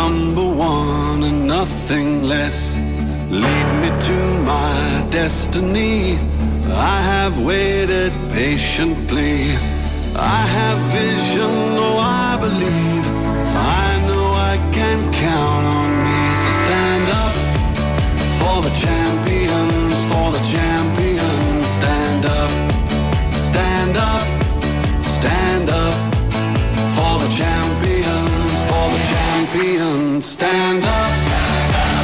number one and nothing less. Lead me to my destiny. I have waited patiently. I have vision, oh I believe. I know I can count on me. So stand up for the champions, for the champions. Stand up, stand up, stand up for the champions, for the champions. Stand up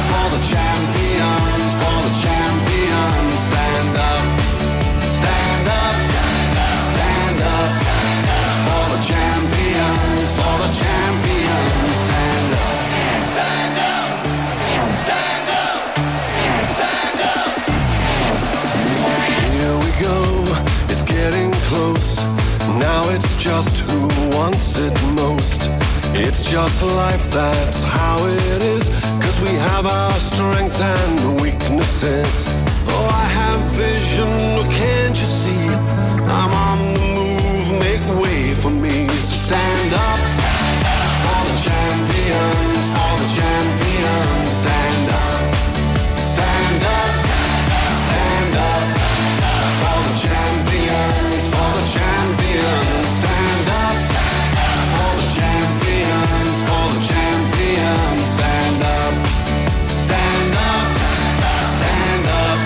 for the champions, for the champions. Stand up, stand up, stand up for the champions, for the champions. Stand up, stand up, stand up, stand up. Here we go, it's getting close. Now it's just who wants it most. It's just life, that's how it is. 'Cause we have our strengths and weaknesses. Oh, I have vision, oh, can't you see? I'm on the move, make way for me. So stand up for the champions, for the champions. Stand up, stand up, stand up for the champions, for the champions. Stand up for the champions, for the champions. Stand up, stand up, stand up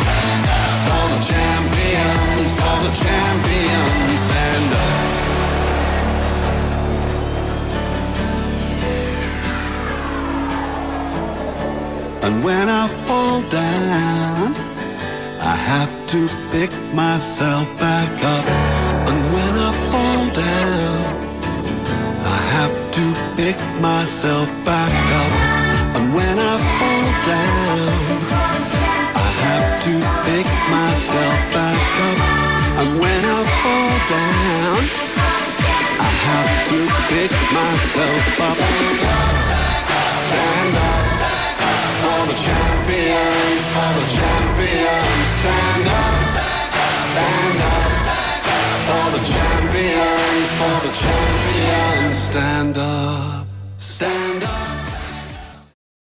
for the champions, for the champions. Stand up. And when I fall down, I have to pick myself back up. And when I fall down, I have to pick myself back up. And when I fall down, I have to pick myself back up. And when I fall down, I have to pick myself up. Stand up for the champions, for the champions. Stand up, stand up for the champions, for the champions. Stand up, stand up.